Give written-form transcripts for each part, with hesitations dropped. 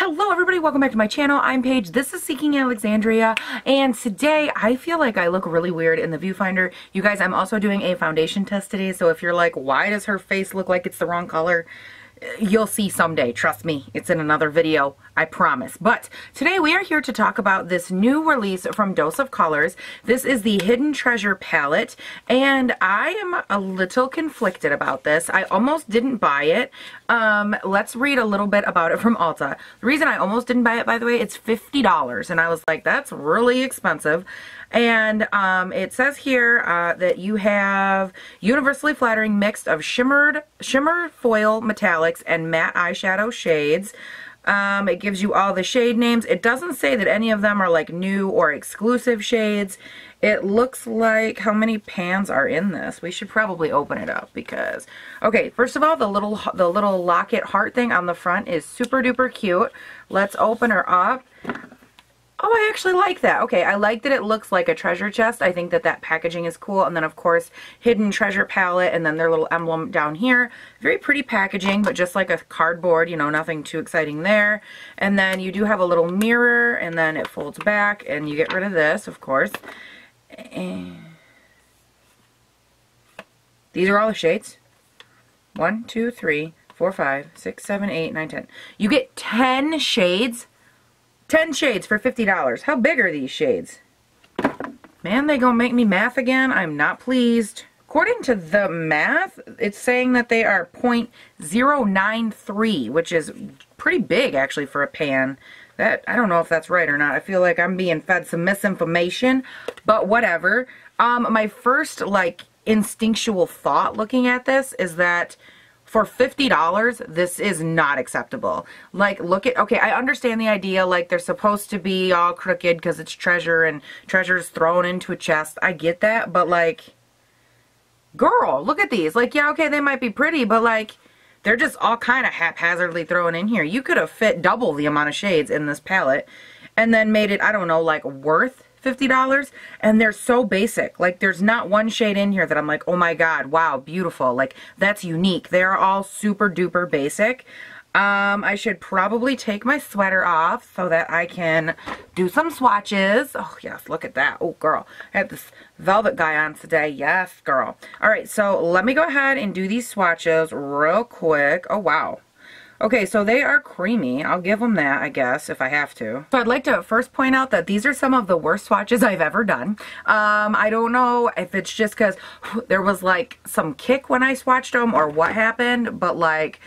Hello everybody, welcome back to my channel. I'm Paige, this is Seeking Alexandria, and today I feel like I look really weird in the viewfinder. You guys, I'm also doing a foundation test today, so if you're like, why does her face look like it's the wrong color? You'll see someday, trust me. It's in another video, I promise. But today we are here to talk about this new release from Dose of Colors. This is the Hidden Treasure palette, and I am a little conflicted about this. I almost didn't buy it. Let's read a little bit about it from Ulta. The reason I almost didn't buy it, by the way, it's $50, and I was like, that's really expensive. And it says here that you have universally flattering mix of shimmer foil metallics and matte eyeshadow shades. It gives you all the shade names. It doesn't say that any of them are like new or exclusive shades. It looks like, how many pans are in this? We should probably open it up because, okay, first of all, the little locket heart thing on the front is super duper cute. Let's open her up. Oh, I actually like that. Okay, I like that it looks like a treasure chest. I think that that packaging is cool. And then, of course, Hidden Treasure palette and then their little emblem down here. Very pretty packaging, but just like a cardboard, you know, nothing too exciting there. And then you do have a little mirror, and then it folds back, and you get rid of this, of course. And these are all the shades. 1, 2, 3, 4, 5, 6, 7, 8, 9, 10. You get 10 shades. 10 shades for $50. How big are these shades? Man, they gonna make me math again? I'm not pleased. According to the math, it's saying that they are 0.093, which is pretty big actually for a pan. That, I don't know if that's right or not. I feel like I'm being fed some misinformation, but whatever. My first like instinctual thought looking at this is that for $50, this is not acceptable. Like, look at, okay, I understand the idea, like, they're supposed to be all crooked because it's treasure and treasure's thrown into a chest. I get that, but, like, girl, look at these. Like, yeah, okay, they might be pretty, but, like, they're just all kind of haphazardly thrown in here. You could have fit double the amount of shades in this palette and then made it, I don't know, like, worth $50, and they're so basic. Like, there's not one shade in here that I'm like, oh my god, wow, beautiful, like, that's unique. They're all super duper basic. I should probably take my sweater off so that I can do some swatches. Oh yes, look at that. Oh girl, I have this velvet guy on today. Yes, girl. Alright, so let me go ahead and do these swatches real quick. Oh wow. Okay, so they are creamy. I'll give them that, I guess, if I have to. So I'd like to first point out that these are some of the worst swatches I've ever done. I don't know if it's just because there was like some kick when I swatched them or what happened, but like,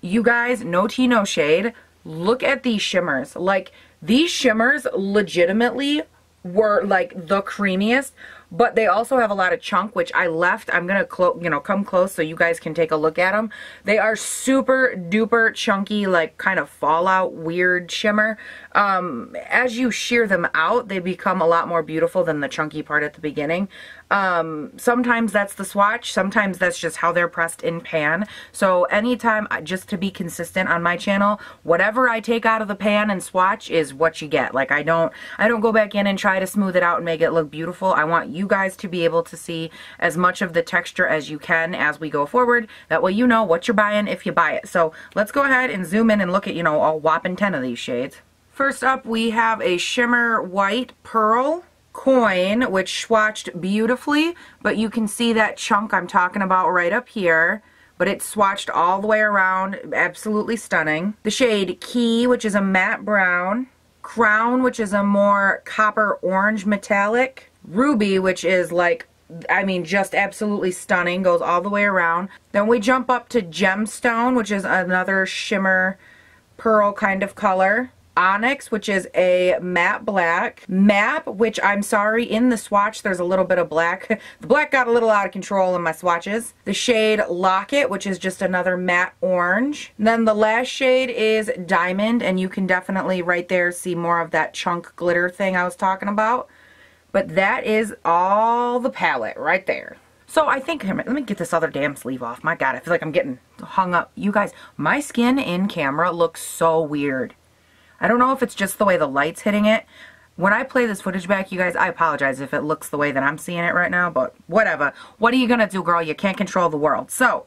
you guys, no tea, no shade. Look at these shimmers. Like, these shimmers legitimately were like the creamiest, but they also have a lot of chunk, which I left. I'm gonna come close so you guys can take a look at them. They are super duper chunky, like kind of fallout weird shimmer. As you shear them out, they become a lot more beautiful than the chunky part at the beginning. Sometimes that's the swatch, sometimes that's just how they're pressed in pan. So anytime, just to be consistent on my channel, whatever I take out of the pan and swatch is what you get. Like, I don't go back in and try to smooth it out and make it look beautiful. I want you guys to be able to see as much of the texture as you can as we go forward. That way you know what you're buying if you buy it. So let's go ahead and zoom in and look at, you know, all whopping 10 of these shades. First up, we have a shimmer white pearl coin, which swatched beautifully, but you can see that chunk I'm talking about right up here, but it's swatched all the way around. Absolutely stunning. The shade Key, which is a matte brown. Crown, which is a more copper orange metallic. Ruby, which is like, I mean, just absolutely stunning, goes all the way around. Then we jump up to Gemstone, which is another shimmer pearl kind of color. Onyx, which is a matte black. Map, which I'm sorry, in the swatch there's a little bit of black. The black got a little out of control in my swatches. The shade Locket, which is just another matte orange. And then the last shade is Diamond, and you can definitely right there see more of that chunk glitter thing I was talking about. But that is all the palette right there. So I think, let me get this other damn sleeve off. My god, I feel like I'm getting hung up. You guys, my skin in camera looks so weird. I don't know if it's just the way the light's hitting it. When I play this footage back, you guys, I apologize if it looks the way that I'm seeing it right now, but whatever. What are you gonna do, girl? You can't control the world. So,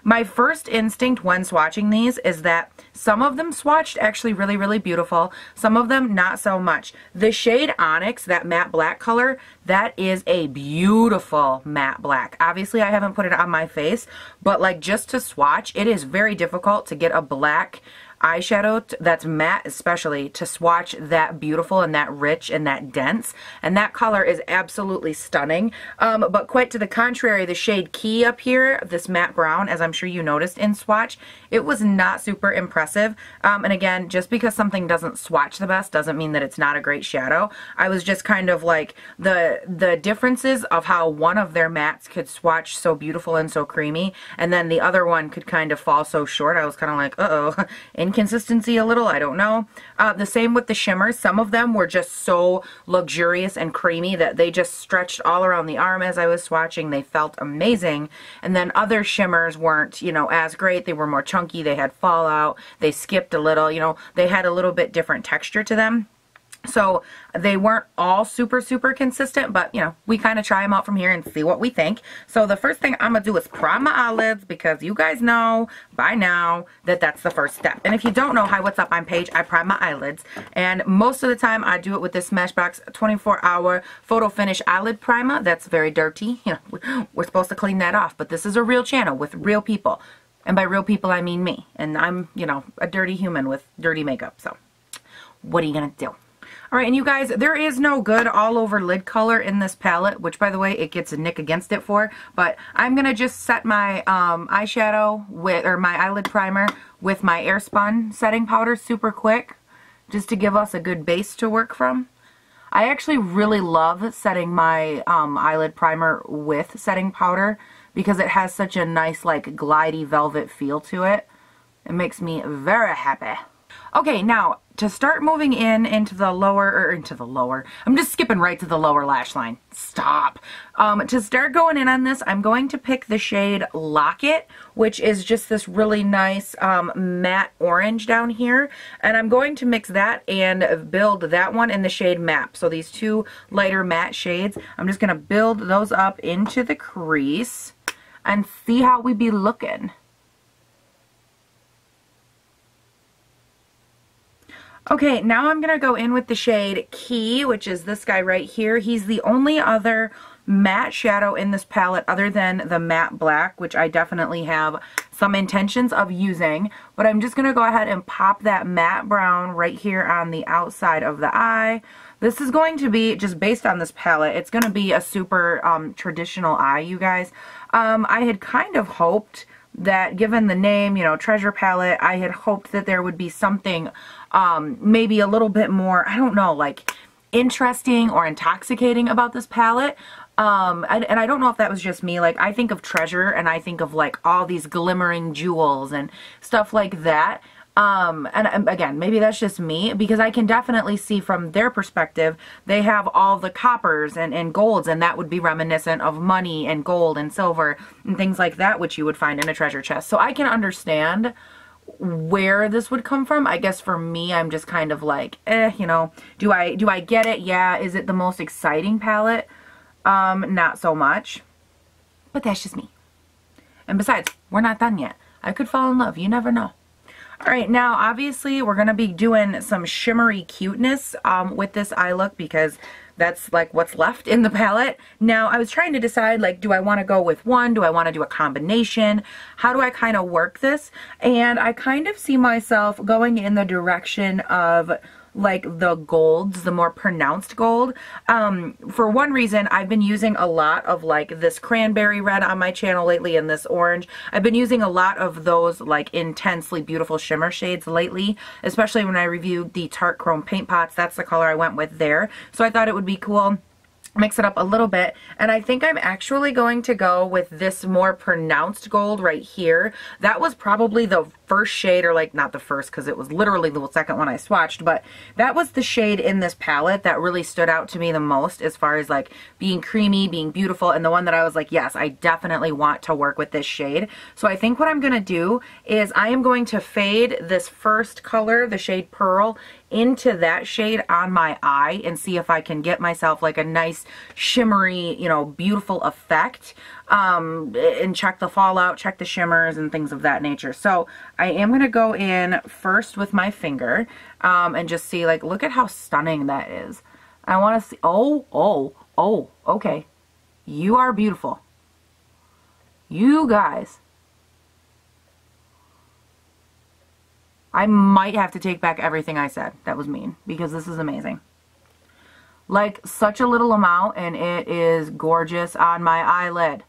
My first instinct when swatching these is that some of them swatched actually really, really beautiful. Some of them not so much. The shade Onyx, that matte black color, that is a beautiful matte black. Obviously, I haven't put it on my face, but like just to swatch, it is very difficult to get a black eyeshadow that's matte, especially to swatch that beautiful and that rich and that dense, and that color is absolutely stunning. But quite to the contrary, the shade Key up here, this matte brown, as I'm sure you noticed in swatch, it was not super impressive. And again, just because something doesn't swatch the best doesn't mean that it's not a great shadow. I was just kind of like the differences of how one of their mattes could swatch so beautiful and so creamy, and then the other one could kind of fall so short. I was kind of like, uh-oh, inconsistency a little, I don't know. The same with the shimmers. Some of them were just so luxurious and creamy that they just stretched all around the arm as I was swatching. They felt amazing. And then other shimmers weren't, you know, as great. They were more chunky. They had fallout. They skipped a little, you know, they had a little bit different texture to them. So they weren't all super, super consistent, but, you know, we kind of try them out from here and see what we think. So the first thing I'm going to do is prime my eyelids, because you guys know by now that that's the first step. And if you don't know, hi, what's up, I'm Paige. I prime my eyelids. And most of the time I do it with this Smashbox 24-hour photo finish eyelid primer. That's very dirty. You know, we're supposed to clean that off, but this is a real channel with real people. And by real people, I mean me. And I'm, you know, a dirty human with dirty makeup. So what are you going to do? Alright, and you guys, there is no good all-over lid color in this palette, which, by the way, it gets a nick against it for, but I'm going to just set my eyeshadow with, or my eyelid primer with my Airspun setting powder super quick, just to give us a good base to work from. I actually really love setting my eyelid primer with setting powder, because it has such a nice, like, glidey velvet feel to it. It makes me very happy. Okay, now, to start moving into the lower, I'm just skipping right to the lower lash line. Stop. To start going in on this, I'm going to pick the shade Locket, which is just this really nice matte orange down here. And I'm going to mix that and build that one in the shade Map. So these two lighter matte shades, I'm just going to build those up into the crease and see how we be looking. Okay, now I'm going to go in with the shade Key, which is this guy right here. He's the only other matte shadow in this palette other than the matte black, which I definitely have some intentions of using. But I'm just going to go ahead and pop that matte brown right here on the outside of the eye. This is going to be, just based on this palette, it's going to be a super traditional eye, you guys. I had kind of hoped that, given the name, you know, Treasure Palette, I had hoped that there would be something maybe a little bit more, I don't know, like interesting or intoxicating about this palette. And I don't know if that was just me. Like, I think of Treasure and I think of like all these glimmering jewels and stuff like that. And again, maybe that's just me, because I can definitely see from their perspective, they have all the coppers and golds, and that would be reminiscent of money and gold and silver and things like that, which you would find in a treasure chest. So I can understand where this would come from. I guess for me, I'm just kind of like, you know, do I get it? Yeah. Is it the most exciting palette? Not so much, but that's just me. And besides, we're not done yet. I could fall in love. You never know. Alright, now obviously we're going to be doing some shimmery cuteness with this eye look, because that's like what's left in the palette. Now, I was trying to decide, like, do I want to go with one? Do I want to do a combination? How do I kind of work this? And I kind of see myself going in the direction of like the golds, the more pronounced gold. For one reason, I've been using a lot of like this cranberry red on my channel lately, and this orange. I've been using a lot of those like intensely beautiful shimmer shades lately, especially when I reviewed the Tarte Chrome paint pots. That's the color I went with there. So I thought it would be cool, mix it up a little bit, and I think I'm actually going to go with this more pronounced gold right here. That was probably the first shade, or like not the first because it was literally the second one I swatched, but that was the shade in this palette that really stood out to me the most as far as like being creamy, being beautiful, and the one that I was like, yes, I definitely want to work with this shade. So I think what I'm going to do is I am going to fade this first color, the shade Pearl, into that shade on my eye and see if I can get myself like a nice shimmery, you know, beautiful effect. And check the fallout, check the shimmers and things of that nature. So I am going to go in first with my finger and just see, like, look at how stunning that is. I want to see, oh, okay. You are beautiful. You guys. I might have to take back everything I said. That was mean, because this is amazing. Like, such a little amount, and it is gorgeous on my eyelid.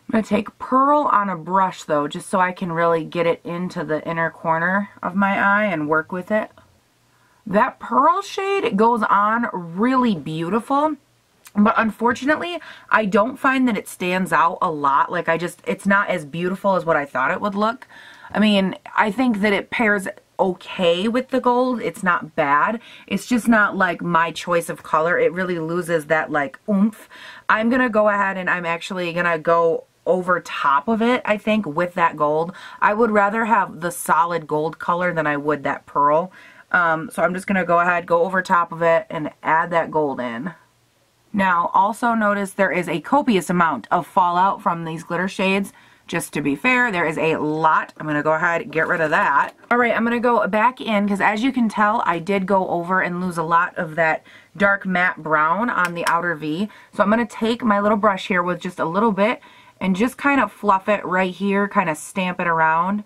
I'm going to take Pearl on a brush, though, just so I can really get it into the inner corner of my eye and work with it. That Pearl shade goes on really beautiful, but unfortunately, I don't find that it stands out a lot. Like, it's not as beautiful as what I thought it would look. I mean, I think that it pairs okay with the gold. It's not bad. It's just not like my choice of color. It really loses that like oomph. I'm going to go ahead and I'm actually going to go over top of it, I think, with that gold. I would rather have the solid gold color than I would that pearl. So I'm just going to go ahead, go over top of it and add that gold in. Now, also notice there is a copious amount of fallout from these glitter shades. Just to be fair, there is a lot. I'm going to go ahead and get rid of that. All right, I'm going to go back in because as you can tell, I did go over and lose a lot of that dark matte brown on the outer V. So I'm going to take my little brush here with just a little bit and just kind of fluff it right here, kind of stamp it around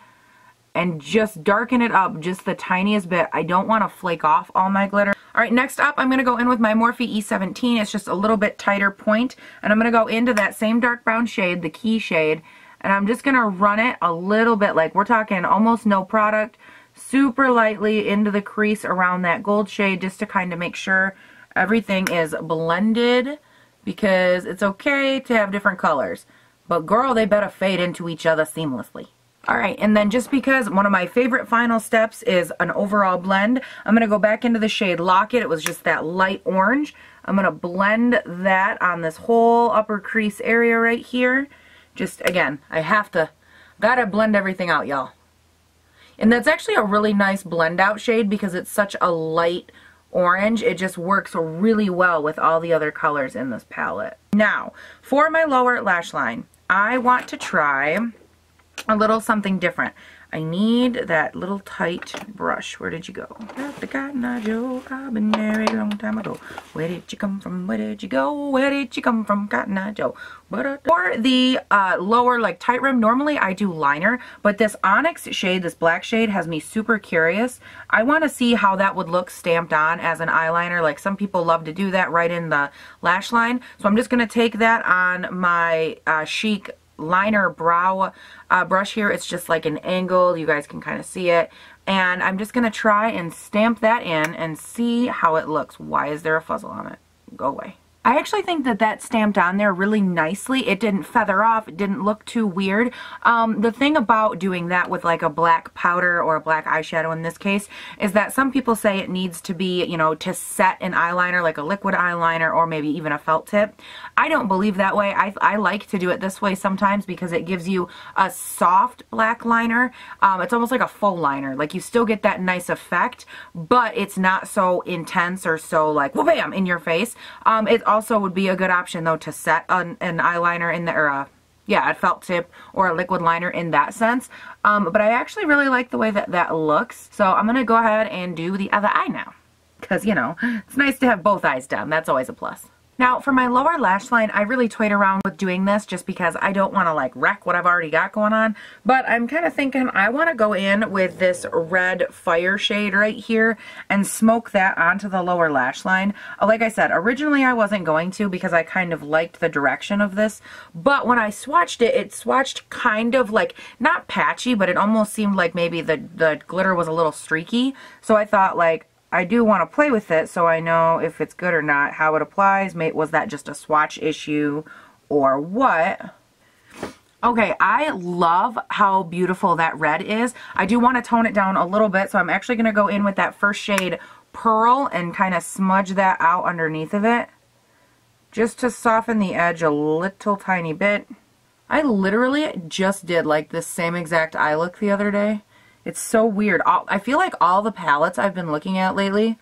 and just darken it up just the tiniest bit. I don't want to flake off all my glitter. All right, next up, I'm going to go in with my Morphe E17. It's just a little bit tighter point, and I'm going to go into that same dark brown shade, the key shade, and I'm just going to run it a little bit, like we're talking almost no product, super lightly into the crease around that gold shade just to kind of make sure everything is blended, because it's okay to have different colors. But girl, they better fade into each other seamlessly. Alright, and then just because one of my favorite final steps is an overall blend, I'm going to go back into the shade Locket. It was just that light orange. I'm going to blend that on this whole upper crease area right here. Just, again, gotta blend everything out, y'all. And that's actually a really nice blend out shade because it's such a light orange. It just works really well with all the other colors in this palette. Now, for my lower lash line, I want to try a little something different. I need that little tight brush. Where did you go? At the Cotton Eye Joe, I've been there a long time ago. Where did you come from? Where did you go? Where did you come from, Cotton Eye Joe? For the lower, like tight rim, normally I do liner, but this onyx shade, this black shade, has me super curious. I want to see how that would look stamped on as an eyeliner. Like some people love to do that right in the lash line. So I'm just going to take that on my Chic liner brow brush here. It's just like an angle. You guys can kind of see it. And I'm just going to try and stamp that in and see how it looks. Why is there a fuzzle on it? Go away. I actually think that that stamped on there really nicely. It didn't feather off. It didn't look too weird. The thing about doing that with like a black powder or a black eyeshadow in this case is that some people say it needs to be, you know, to set an eyeliner, like a liquid eyeliner or maybe even a felt tip. I don't believe that way. I like to do it this way sometimes because it gives you a soft black liner. It's almost like a faux liner. Like you still get that nice effect, but it's not so intense or so like, well, bam, in your face. It also would be a good option though to set an eyeliner in the, or a felt tip or a liquid liner in that sense. But I actually really like the way that that looks. So I'm going to go ahead and do the other eye now. Because, you know, it's nice to have both eyes done. That's always a plus. Now, for my lower lash line, I really toyed around with doing this just because I don't want to, like, wreck what I've already got going on. But I'm kind of thinking I want to go in with this red fire shade right here and smoke that onto the lower lash line. Like I said, originally I wasn't going to because I kind of liked the direction of this. But when I swatched it, it swatched kind of like, not patchy, but it almost seemed like maybe the glitter was a little streaky. So I thought, like, I do want to play with it so I know if it's good or not, how it applies. Was that just a swatch issue or what? Okay, I love how beautiful that red is. I do want to tone it down a little bit, so I'm actually going to go in with that first shade, Pearl, and kind of smudge that out underneath of it. Just to soften the edge a little tiny bit. I literally just did like this same exact eye look the other day. It's so weird. I feel like all the palettes I've been looking at lately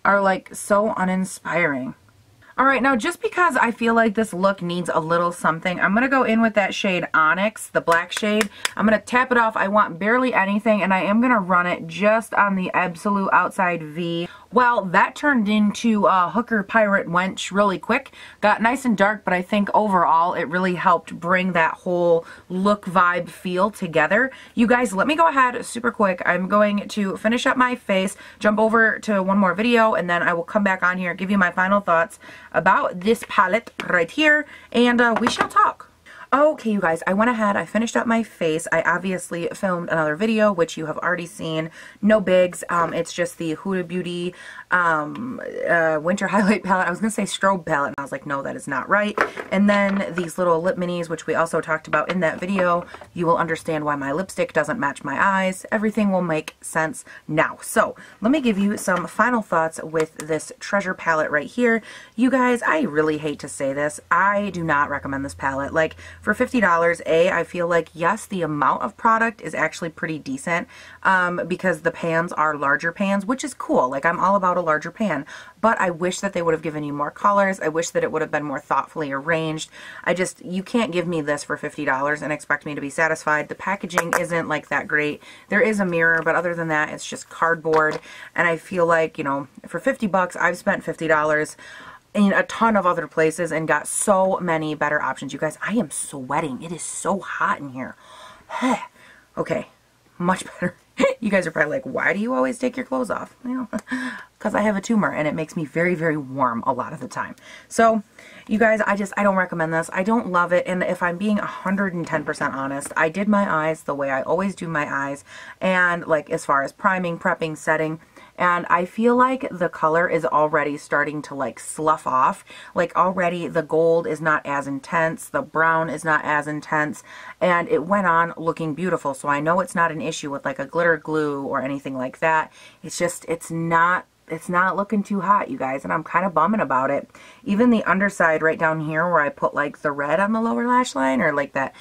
are like so uninspiring. Alright, now just because I feel like this look needs a little something, I'm going to go in with that shade Onyx, the black shade. I'm going to tap it off. I want barely anything, and I am going to run it just on the absolute outside V. Well, that turned into a hooker pirate wench really quick. Got nice and dark, but I think overall it really helped bring that whole look vibe feel together. You guys, let me go ahead super quick. I'm going to finish up my face, jump over to one more video, and then I will come back on here, give you my final thoughts about this palette right here, and we shall talk. Okay, you guys, I went ahead, I finished up my face. I obviously filmed another video, which you have already seen. No bigs. It's just the Huda Beauty Winter Highlight Palette. I was going to say strobe palette, and I was like, no, that is not right. And then these little lip minis, which we also talked about in that video. You will understand why my lipstick doesn't match my eyes. Everything will make sense now. So, let me give you some final thoughts with this treasure palette right here. You guys, I really hate to say this. I do not recommend this palette. Like, for $50, I feel like, yes, the amount of product is actually pretty decent because the pans are larger pans, which is cool. Like, I'm all about a larger pan, but I wish that they would have given you more colors. I wish that it would have been more thoughtfully arranged. You can't give me this for $50 and expect me to be satisfied. The packaging isn't like that great. There is a mirror, but other than that, it's just cardboard, and I feel like, you know, for 50 bucks, I've spent $50 in a ton of other places and got so many better options. You guys, I am sweating. It is so hot in here. Okay, much better. You guys are probably like, why do you always take your clothes off? You know, because I have a tumor and it makes me very, very warm a lot of the time. So, you guys, I don't recommend this. I don't love it, and if I'm being 110% honest, I did my eyes the way I always do my eyes, and like as far as priming, prepping, setting, and I feel like the color is already starting to like slough off. Like already the gold is not as intense, the brown is not as intense, and it went on looking beautiful. So I know it's not an issue with like a glitter glue or anything like that. It's just, it's not looking too hot, you guys, and I'm kind of bumming about it. Even the underside right down here where I put like the red on the lower lash line, or like that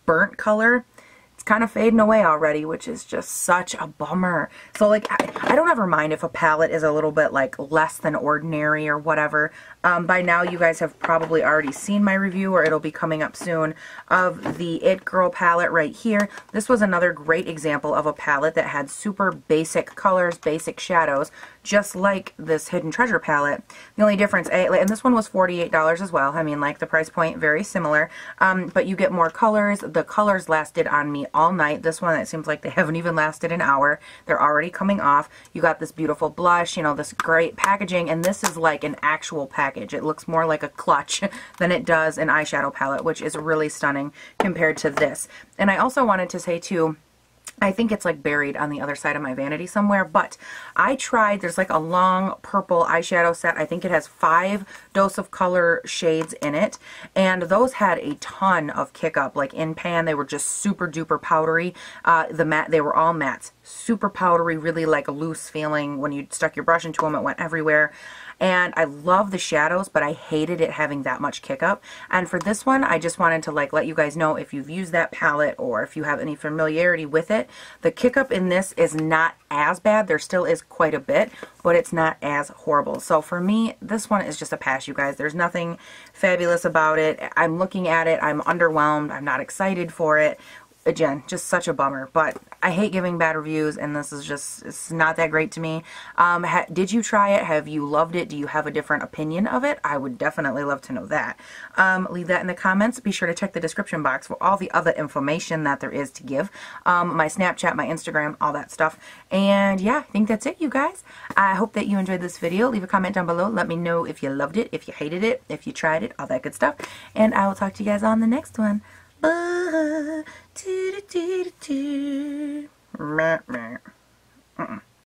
burnt color, it's kind of fading away already, which is just such a bummer. So like, I don't ever mind if a palette is a little bit like less than ordinary or whatever. By now you guys have probably already seen my review, or it'll be coming up soon, of the It Girl palette right here. This was another great example of a palette that had super basic colors, basic shadows, just like this Hidden Treasure palette. The only difference, and this one was $48 as well. I mean, like, the price point, very similar, but you get more colors. The colors lasted on me all night. This one, it seems like they haven't even lasted an hour. They're already coming off. You got this beautiful blush, you know, this great packaging, and this is like an actual package. It looks more like a clutch than it does an eyeshadow palette, which is really stunning compared to this. And I also wanted to say, too, I think it's like buried on the other side of my vanity somewhere, but I tried, there's like a long purple eyeshadow set. I think it has 5 Dose of Color shades in it, and those had a ton of kick up. Like in pan, they were just super duper powdery. They were all mattes, super powdery, really like a loose feeling. When you stuck your brush into them, it went everywhere. And I love the shadows, but I hated it having that much kick up. And for this one, I just wanted to like let you guys know, if you've used that palette or if you have any familiarity with it, the kick up in this is not as bad. There still is quite a bit, but it's not as horrible. So for me, this one is just a pass, you guys. There's nothing fabulous about it. I'm looking at it, I'm underwhelmed, I'm not excited for it. Again, just such a bummer, but I hate giving bad reviews, and this is just, it's not that great to me. Did you try it? Have you loved it? Do you have a different opinion of it? I would definitely love to know that. Leave that in the comments. Be sure to check the description box for all the other information that there is to give. My Snapchat, my Instagram, all that stuff. And yeah, I think that's it, you guys. I hope that you enjoyed this video. Leave a comment down below. Let me know if you loved it, if you hated it, if you tried it, all that good stuff. And I will talk to you guys on the next one. Bye.